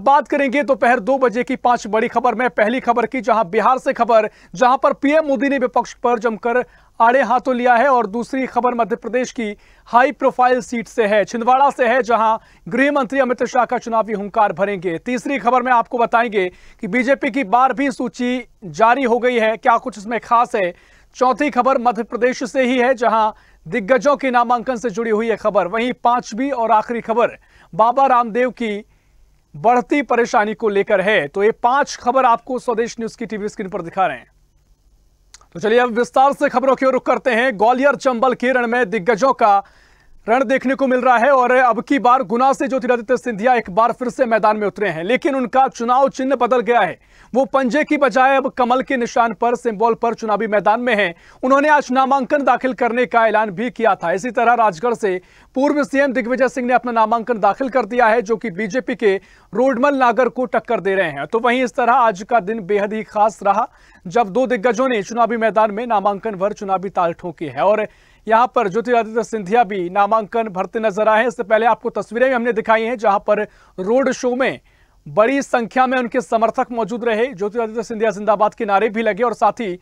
बात करेंगे दोपहर 2 बजे की 5 बड़ी खबर में। पहली खबर की जहां बिहार से खबर, जहां पर पीएम मोदी ने विपक्ष पर जमकर आड़े हाथों लिया है, और दूसरी खबर मध्य प्रदेश की हाई प्रोफाइल सीट से है, छिंदवाड़ा से है, जहां गृह मंत्री अमित शाह का चुनावी हुंकार भरेंगे। तीसरी खबर में आपको बताएंगे कि बीजेपी की 12वीं सूची जारी हो गई है, क्या कुछ इसमें खास है। चौथी खबर मध्य प्रदेश से ही है, जहां दिग्गजों के नामांकन से जुड़ी हुई है खबर। वहीं 5वीं और आखिरी खबर बाबा रामदेव की बढ़ती परेशानी को लेकर है। तो ये 5 खबर आपको स्वदेश न्यूज की टीवी स्क्रीन पर दिखा रहे हैं। तो चलिए अब विस्तार से खबरों की ओर रुख करते हैं। ग्वालियर चंबल के रण में दिग्गजों का रण देखने को मिल रहा है, और अब की बार गुना से ज्योतिरादित्य सिंधिया एक बार फिर से मैदान में उतरे हैं, लेकिन उनका चुनाव चिन्ह बदल गया है। वो पंजे की बजाय अब कमल के निशान पर, सिंबल पर चुनावी मैदान में हैं। उन्होंने आज नामांकन दाखिल करने का ऐलान भी किया था। इसी तरह राजगढ़ से पूर्व सीएम दिग्विजय सिंह ने अपना नामांकन दाखिल कर दिया है, जो कि बीजेपी के रोडमल नागर को टक्कर दे रहे हैं। तो वहीं इस तरह आज का दिन बेहद ही खास रहा, जब 2 दिग्गजों ने चुनावी मैदान में नामांकन भर चुनावी ताल ठोकी है, और यहां पर ज्योतिरादित्य सिंधिया भी नामांकन भरते नजर आए हैं। इससे पहले आपको तस्वीरें भी हमने दिखाई हैं, जहां पर रोड शो में बड़ी संख्या में उनके समर्थक मौजूद रहे। ज्योतिरादित्य सिंधिया जिंदाबाद के नारे भी लगे, और साथ ही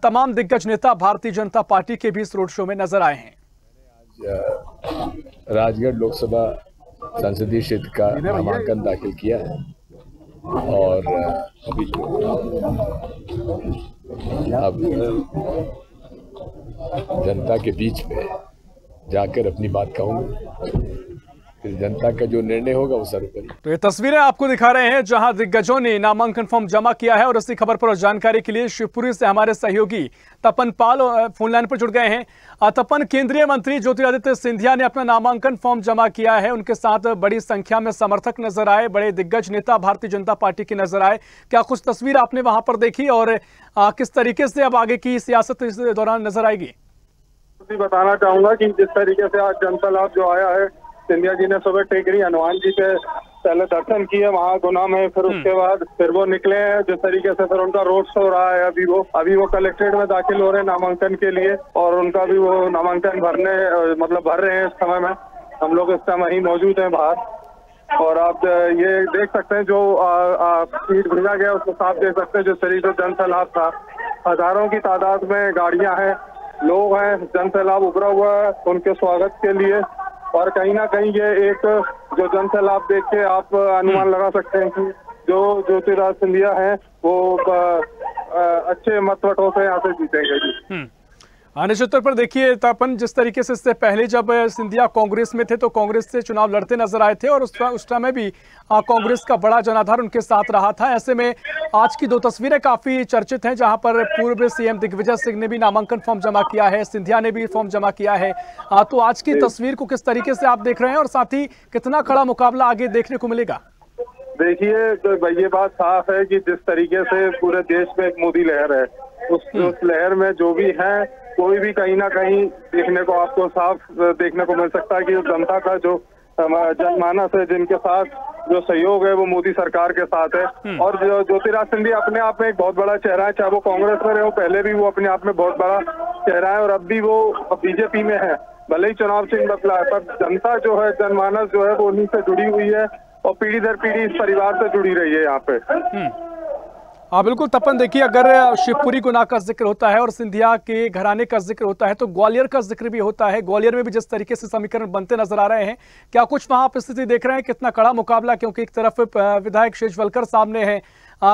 तमाम दिग्गज नेता भारतीय जनता पार्टी के भी इस रोड शो में नजर आए हैं। राजगढ़ लोकसभा संसदीय क्षेत्र का नामांकन दाखिल किया है, और अब जनता के बीच में जाकर अपनी बात कहूंगा, फिर जनता का जो निर्णय होगा वो सर्वोपरि। तो ये तस्वीरें आपको दिखा रहे हैं, जहां दिग्गजों ने नामांकन फॉर्म जमा किया है। और इसी खबर पर जानकारी के लिए शिवपुरी से हमारे सहयोगी तपन पाल फोन लाइन पर जुड़ गए हैं। तपन, केंद्रीय मंत्री ज्योतिरादित्य सिंधिया ने अपना नामांकन फॉर्म जमा किया है, उनके साथ बड़ी संख्या में समर्थक नजर आए, बड़े दिग्गज नेता भारतीय जनता पार्टी के नजर आए। क्या कुछ तस्वीर आपने वहां पर देखी, और किस तरीके से अब आगे की सियासत इस दौरान नजर आएगी? बताना चाहूंगा कि जिस तरीके से आज जनता लाभ जो आया है, सिंधिया जी ने सुबह टेकरी हनुमान जी के पहले दर्शन किए वहाँ गुना में, फिर उसके बाद फिर वो निकले हैं। जिस तरीके से फिर उनका रोड शो रहा है, अभी वो कलेक्ट्रेट में दाखिल हो रहे हैं नामांकन के लिए, और उनका भी वो नामांकन भर रहे हैं। इस समय में हम लोग इस समय ही मौजूद हैं बाहर, और आप ये देख सकते हैं जो सीट भेजा गया उसको साफ देख सकते हैं। जिस तरीके से जनसैलाब था, हजारों की तादाद में गाड़ियां हैं, लोग हैं, जनसैलाब उभरा हुआ है उनके स्वागत के लिए। और कहीं ना कहीं ये एक जो जनसैलाब देख के आप अनुमान लगा सकते हैं कि जो ज्योतिरादित्य सिंधिया हैं वो अच्छे मतवटों से यहाँ से जीतेंगे जी। निश्चित तौर पर देखिए तपन, जिस तरीके से इससे पहले जब सिंधिया कांग्रेस में थे तो कांग्रेस से चुनाव लड़ते नजर आए थे, और उस समय भी कांग्रेस का बड़ा जनाधार उनके साथ रहा था। ऐसे में आज की 2 तस्वीरें काफी चर्चित हैं, जहां पर पूर्व सीएम दिग्विजय सिंह ने भी नामांकन फॉर्म जमा किया है, सिंधिया ने भी फॉर्म जमा किया है। तो आज की तस्वीर को किस तरीके से आप देख रहे हैं, और साथ ही कितना कड़ा मुकाबला आगे देखने को मिलेगा? देखिए, तो ये बात साफ है कि जिस तरीके से पूरे देश में एक मोदी लहर है, उस लहर में जो भी है, कोई भी कहीं ना कहीं देखने को आपको साफ देखने को मिल सकता है कि जनता का जो जनमानस है, जिनके साथ जो सहयोग है वो मोदी सरकार के साथ है। और जो ज्योतिरादित्य सिंधिया अपने आप में एक बहुत बड़ा चेहरा है, चाहे वो कांग्रेस में रहे हो, पहले भी वो अपने आप में बहुत बड़ा चेहरा है, और अब भी वो बीजेपी में है। भले ही चुनाव चिन्ह बदला है, पर जनता जो है, जनमानस जो है वो उन्हीं से जुड़ी हुई है, और पीढ़ी दर पीढ़ी इस परिवार से जुड़ी रही है यहाँ पे। हाँ बिल्कुल तपन, देखिए अगर शिवपुरी गुना का जिक्र होता है और सिंधिया के घराने का जिक्र होता है, तो ग्वालियर का जिक्र भी होता है। ग्वालियर में भी जिस तरीके से समीकरण बनते नजर आ रहे हैं, क्या कुछ वहां पर स्थिति देख रहे हैं? कितना कड़ा मुकाबला, क्योंकि एक तरफ विधायक शेषवलकर सामने है,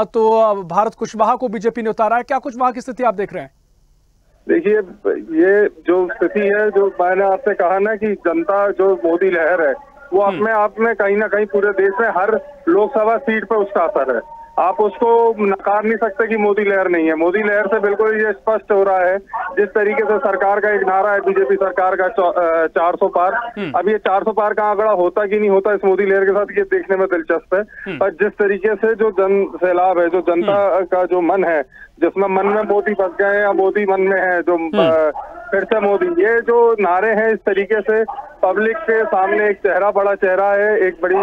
तो भारत कुशवाहा को बीजेपी ने उतारा है। क्या कुछ वहां की स्थिति आप देख रहे हैं? देखिए, ये जो स्थिति है, जो मैंने आपसे कहा ना कि जनता जो मोदी लहर है, वो अपने आप में कहीं ना कहीं पूरे देश में हर लोकसभा सीट पर उसका असर है। आप उसको नकार नहीं सकते कि मोदी लहर नहीं है। मोदी लहर से बिल्कुल ये स्पष्ट हो रहा है, जिस तरीके से सरकार का एक नारा है बीजेपी सरकार का 400 पार। अब ये 400 पार का आंकड़ा होता कि नहीं होता इस मोदी लहर के साथ, ये देखने में दिलचस्प है। पर जिस तरीके से जो जन सैलाब है, जो जनता का जो मन है, जिसमें मन में मोदी बस गए या मोदी मन में है, जो फिर से मोदी, ये जो नारे हैं, इस तरीके से पब्लिक के सामने एक चेहरा, बड़ा चेहरा है, एक बड़ी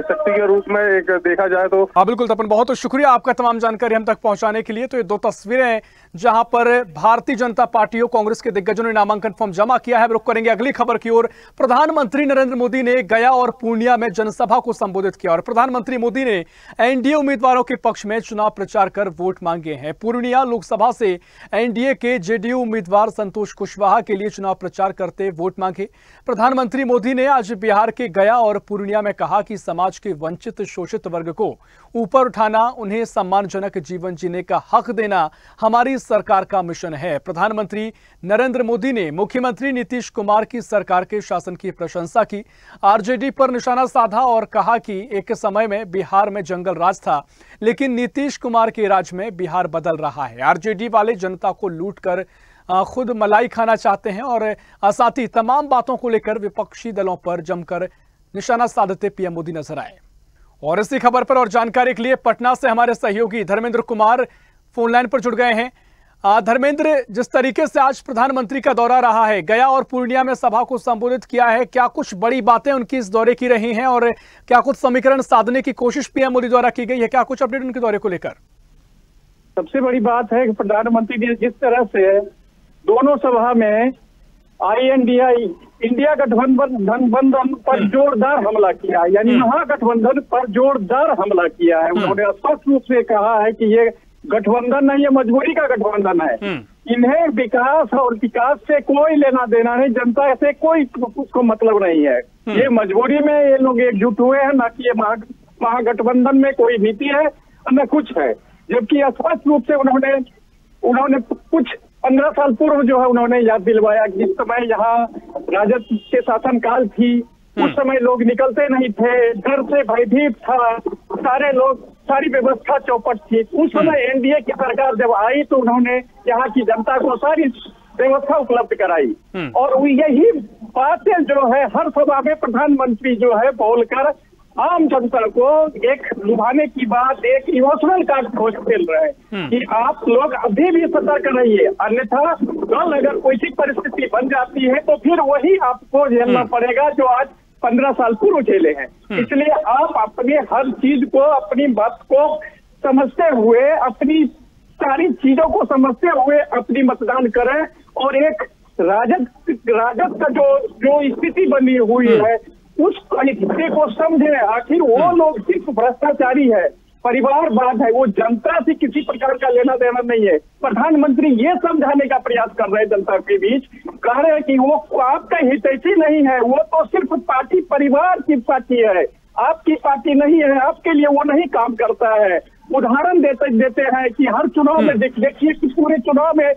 शक्ति के रूप में एक देखा जाए तो। हाँ बिल्कुल तपन, बहुत शुक्रिया आपका तमाम जानकारी हम तक पहुंचाने के लिए। तो ये 2 तस्वीरें जहां पर भारतीय जनता पार्टी और कांग्रेस के दिग्गजों ने नामांकन फॉर्म जमा किया है। रुख करेंगे अगली खबर की ओर। प्रधानमंत्री नरेंद्र मोदी ने गया और पूर्णिया में जनसभा को संबोधित किया और प्रधानमंत्री मोदी ने एनडीए उम्मीदवारों के पक्ष में चुनाव प्रचार कर वोट मांगे हैं। पूर्णिया लोकसभा से एनडीए के जेडीयू उम्मीदवार संतोष कुशवाहा के लिए चुनाव प्रचार करते वोट मांगे। प्रधानमंत्री मोदी ने आज बिहार के गया और पूर्णिया में कहा कि समाज के वंचित शोषित वर्ग को ऊपर उठाना, उन्हें सम्मानजनक जीवन जीने का हक देना हमारी सरकार का मिशन है। प्रधानमंत्री नरेंद्र मोदी ने मुख्यमंत्री नीतीश कुमार की सरकार के शासन की प्रशंसा की, आरजेडी पर निशाना साधा और कहा कि एक समय में बिहार में जंगल राज था, लेकिन नीतीश कुमार के राज में बिहार बदल रहा है। आरजेडी वाले जनता को लूटकर खुद मलाई खाना चाहते हैं और साथ ही तमाम बातों को लेकर विपक्षी दलों पर जमकर निशाना साधते पीएम मोदी नजर आए। और इसी खबर पर और जानकारी के लिए पटना से हमारे सहयोगी धर्मेंद्र कुमार फोन लाइन पर जुड़ गए हैं। धर्मेंद्र, जिस तरीके से आज प्रधानमंत्री का दौरा रहा है, गया और पूर्णिया में सभा को संबोधित किया है, क्या कुछ बड़ी बातें उनकी इस दौरे की रही हैं और क्या कुछ समीकरण साधने की कोशिश पीएम मोदी द्वारा की गई है? क्या कुछ अपडेट उनके दौरे को लेकर? सबसे बड़ी बात है कि प्रधानमंत्री ने जिस तरह से दोनों सभा में INDI इंडिया गठबंधन पर जोरदार हमला किया, यानी महागठबंधन पर जोरदार हमला किया है। उन्होंने स्पष्ट रूप से कहा है कि ये गठबंधन नहीं, ये मजबूरी का गठबंधन है। इन्हें विकास और विकास से कोई लेना देना नहीं, जनता से कोई उसको मतलब नहीं है। ये मजबूरी में ये लोग एकजुट हुए हैं, ना कि ये महागठबंधन में कोई नीति है न कुछ है। जबकि स्पष्ट रूप से उन्होंने कुछ 15 साल पूर्व जो है उन्होंने याद दिलवाया कि जिस समय यहाँ राजद के शासनकाल थी, उस समय लोग निकलते नहीं थे, डर से भयभीत था, सारे लोग, सारी व्यवस्था चौपट थी। उस समय एनडीए की सरकार जब आई तो उन्होंने यहाँ की जनता को सारी व्यवस्था उपलब्ध कराई और यही बातें जो है हर सभा में प्रधानमंत्री जो है बोलकर आम जनता को एक लुभाने की बात, एक इमोशनल कार्ड खेल रहे हैं कि आप लोग अभी भी सतर्क रहिए, अन्यथा कल अगर कोई सी परिस्थिति बन जाती है तो फिर वही आपको झेलना पड़ेगा जो आज 15 साल पूर्व झेले हैं। इसलिए आप अपने हर चीज को, अपनी बात को समझते हुए, अपनी सारी चीजों को समझते हुए अपनी मतदान करें और एक राजद का जो स्थिति बनी हुई है उस स्थिति को समझे। आखिर वो लोग सिर्फ भ्रष्टाचारी है, परिवारवाद है, वो जनता से किसी प्रकार का लेना देना नहीं है। प्रधानमंत्री ये समझाने का प्रयास कर रहे हैं जनता के बीच, कह रहे हैं कि वो आपका हितैषी नहीं है, वो तो सिर्फ पार्टी परिवार की पार्टी है, आपकी पार्टी नहीं है, आपके लिए वो नहीं काम करता है। उदाहरण देते हैं कि हर चुनाव में देखिए कि पूरे चुनाव में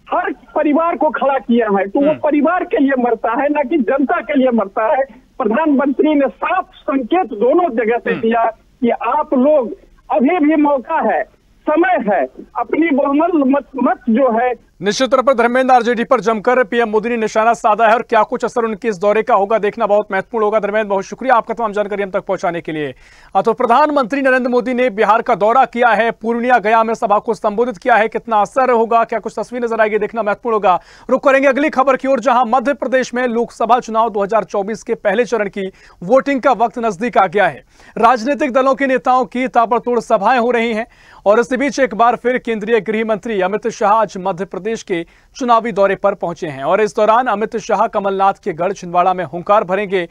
हर परिवार को खड़ा किया है, तो वो परिवार के लिए मरता है, ना कि जनता के लिए मरता है। प्रधानमंत्री ने साफ संकेत दोनों जगह से दिया कि आप लोग अभी भी मौका है, समय है, अपनी बहुमत मत जो है। निश्चित तौर पर धर्मेंद्र, आरजेडी पर जमकर पीएम मोदी ने निशाना साधा है और क्या कुछ असर उनके इस दौरे का होगा देखना बहुत महत्वपूर्ण होगा। धर्मेंद्र, बहुत शुक्रिया आपका तमाम जानकारी हम तक पहुंचाने के लिए। तो प्रधानमंत्री नरेंद्र मोदी ने बिहार का दौरा किया है, पूर्णिया गया में सभा को संबोधित किया है, कितना असर होगा, क्या कुछ तस्वीर नजर आएगी, देखना महत्वपूर्ण होगा। रुक करेंगे अगली खबर की ओर, जहां मध्य प्रदेश में लोकसभा चुनाव 2024 के पहले चरण की वोटिंग का वक्त नजदीक आ गया है। राजनीतिक दलों के नेताओं की ताबड़तोड़ सभाएं हो रही हैं और इसी बीच एक बार फिर केंद्रीय गृह मंत्री अमित शाह आज मध्य प्रदेश के चुनावी दौरे पर पहुंचे हैं और इस दौरान अमित शाह कमलनाथ के गढ़ छिंदवाड़ा में हुंकार भरेंगे।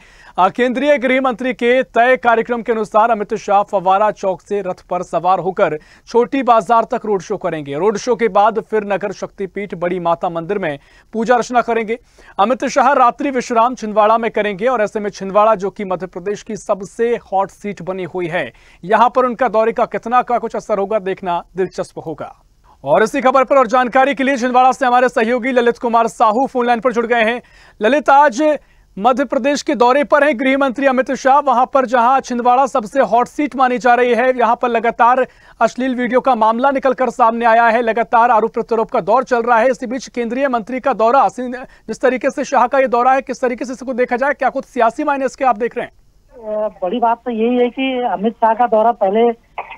केंद्रीय गृह मंत्री के तय कार्यक्रम के अनुसार अमित शाह फव्वारा चौक से रथ पर सवार होकर छोटी बाजार तक रोड शो करेंगे। रोड शो के बाद फिर नगर शक्तिपीठ बड़ी माता मंदिर में पूजा अर्चना करेंगे। अमित शाह रात्रि विश्राम छिंदवाड़ा में करेंगे और ऐसे में छिंदवाड़ा, जो कि मध्य प्रदेश की सबसे हॉट सीट बनी हुई है, यहां पर उनका दौरे का कितना का कुछ असर होगा देखना दिलचस्प होगा। और इसी खबर पर और जानकारी के लिए छिंदवाड़ा से हमारे सहयोगी ललित कुमार साहू फोन लाइन पर जुड़ गए हैं। ललित, आज मध्य प्रदेश के दौरे पर हैं गृह मंत्री अमित शाह, वहां पर जहां छिंदवाड़ा सबसे हॉट सीट मानी जा रही है, यहां पर लगातार अश्लील वीडियो का मामला निकलकर सामने आया है, लगातार आरोप प्रत्यारोप का दौर चल रहा है। इसी बीच केंद्रीय मंत्री का दौरा, जिस तरीके से शाह का यह दौरा है, किस तरीके से इसको देखा जाए, क्या कुछ सियासी मायने इसके आप देख रहे हैं? बड़ी बात तो यही है कि अमित शाह का दौरा पहले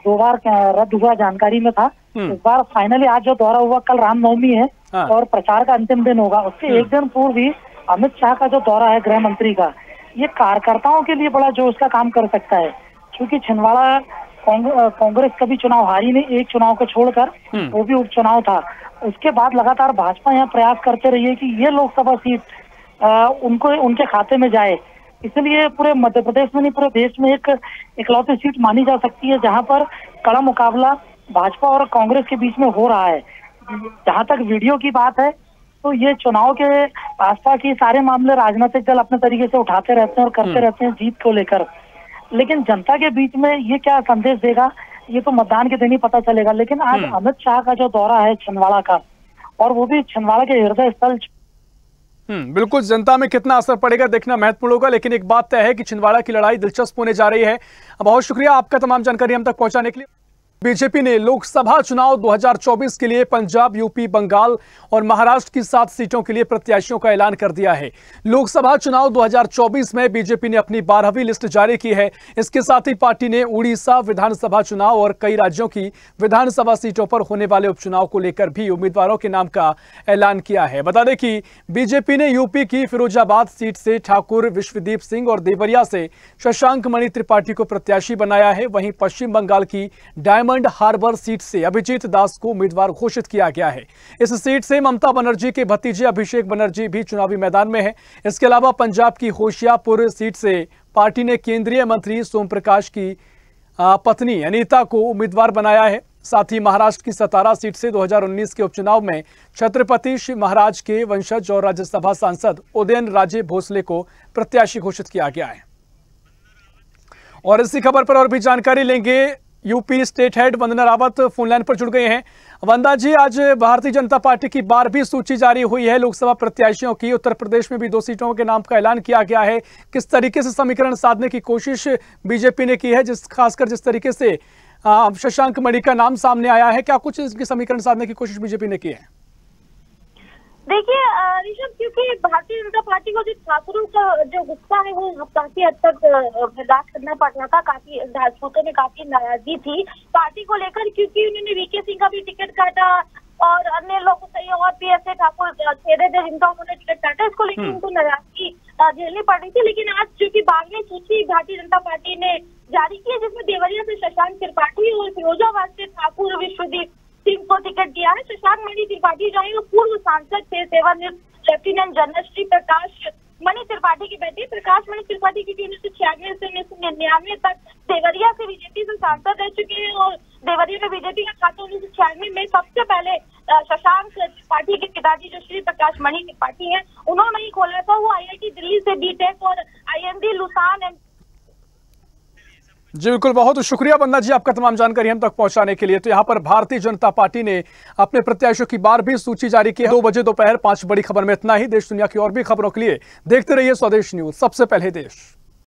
2 बार रद्द हुआ जानकारी में था, इस बार फाइनली आज जो दौरा हुआ, कल रामनवमी है और प्रचार का अंतिम दिन होगा, उससे एक दिन पूर्व भी अमित शाह का जो दौरा है गृह मंत्री का, ये कार्यकर्ताओं के लिए बड़ा जोश का काम कर सकता है, क्योंकि छिंदवाड़ा कांग्रेस कभी चुनाव हारी नहीं, एक चुनाव को छोड़कर, वो भी उपचुनाव था। उसके बाद लगातार भाजपा यहाँ प्रयास करते रही है कि ये लोकसभा सीट उनको उनके खाते में जाए। इसलिए पूरे मध्य प्रदेश में नहीं, पूरे देश में एक इकलौती सीट मानी जा सकती है जहां पर कड़ा मुकाबला भाजपा और कांग्रेस के बीच में हो रहा है। जहां तक वीडियो की बात है तो ये चुनाव के आसपास के सारे मामले राजनीतिक दल अपने तरीके से उठाते रहते हैं और करते रहते हैं जीत को लेकर, लेकिन जनता के बीच में ये क्या संदेश देगा ये तो मतदान के दिन ही पता चलेगा। लेकिन आज अमित शाह का जो दौरा है छिंदवाड़ा का, और वो भी छिंदवाड़ा के हृदय स्थल, बिल्कुल जनता में कितना असर पड़ेगा देखना महत्वपूर्ण होगा। लेकिन एक बात तय है कि छिंदवाड़ा की लड़ाई दिलचस्प होने जा रही है। बहुत शुक्रिया आपका तमाम जानकारी हम तक पहुंचाने के लिए। बीजेपी ने लोकसभा चुनाव 2024 के लिए पंजाब, यूपी, बंगाल और महाराष्ट्र की 7 सीटों के लिए प्रत्याशियों का ऐलान कर दिया है। लोकसभा चुनाव 2024 में बीजेपी ने अपनी 12वीं लिस्ट जारी की है। इसके साथ ही पार्टी ने उड़ीसा विधानसभा चुनाव और कई राज्यों की विधानसभा सीटों पर होने वाले उपचुनाव को लेकर भी उम्मीदवारों के नाम का ऐलान किया है। बता दें कि बीजेपी ने यूपी की फिरोजाबाद सीट से ठाकुर विश्वदीप सिंह और देवरिया से शशांक मणि त्रिपाठी को प्रत्याशी बनाया है। वहीं पश्चिम बंगाल की डायमंड हार्बर सीट से अभिजीत दास को उम्मीदवार घोषित किया गया है। इस सीट से ममता बनर्जी के भतीजे अभिषेक बनर्जी भी चुनावी मैदान में है। इसके अलावा पंजाब की होशियारपुर सीट से पार्टी ने केंद्रीय मंत्री सोम प्रकाश की पत्नी अनीता को उम्मीदवार बनाया है। साथ ही महाराष्ट्र की सतारा सीट से 2019 के उपचुनाव में छत्रपति शिव महाराज के वंशज और राज्यसभा सांसद उदयन राजे भोसले को प्रत्याशी घोषित किया गया है। और इसी खबर पर और भी जानकारी लेंगे। यूपी स्टेट हेड वंदना रावत फोनलाइन पर जुड़ गए हैं। वंदना जी, आज भारतीय जनता पार्टी की 12वीं सूची जारी हुई है लोकसभा प्रत्याशियों की। उत्तर प्रदेश में भी 2 सीटों के नाम का ऐलान किया गया है। किस तरीके से समीकरण साधने की कोशिश बीजेपी ने की है, खासकर जिस तरीके से शशांक मणि का नाम सामने आया है, क्या कुछ इसकी समीकरण साधने की कोशिश बीजेपी ने की है? देखिए ऋषभ, क्योंकि भारतीय जनता पार्टी को जो ठाकुरों का जो गुस्सा है वो काफी हद तक बर्दाश्त करना पड़ रहा था। काफी राजपूतों में काफी नाराजगी थी पार्टी को लेकर, क्योंकि उन्होंने वीके सिंह का भी टिकट काटा और अन्य लोगों से और भी ऐसे ठाकुर थे जिनका उन्होंने टिकट काटा। इसको लेकर उनको नाराजगी झेलनी पड़ रही थी। लेकिन आज जो कि 12वीं सूची भारतीय जनता पार्टी ने जारी की है, जिसमें देवरिया से शशांक त्रिपाठी और फिरोजाबाद से ठाकुर विश्वदीप सिंह को टिकट दिया है। शशांक मणि त्रिपाठी जो है वो पूर्व सांसद थे, सेवानिवृत्त लेफ्टिनेंट जनरल श्री प्रकाश मणि त्रिपाठी के बेटे। प्रकाश मणि त्रिपाठी की 1996 से 1999 तक देवरिया से बीजेपी से सांसद रह चुके हैं और देवरिया में बीजेपी का खाता 1996 में सबसे पहले शशांक त्रिपाठी के पिताजी जो श्री प्रकाश मणि त्रिपाठी हैं उन्होंने ही खोला था। वो IIT दिल्ली से बीटेक और IMD लुसान जी बिल्कुल, बहुत शुक्रिया वंदना जी आपका तमाम जानकारी हम तक पहुंचाने के लिए। तो यहां पर भारतीय जनता पार्टी ने अपने प्रत्याशियों की 12वीं सूची जारी की है। 2 बजे दोपहर 5 बड़ी खबर में इतना ही। देश दुनिया की और भी खबरों के लिए देखते रहिए स्वदेश न्यूज, सबसे पहले देश।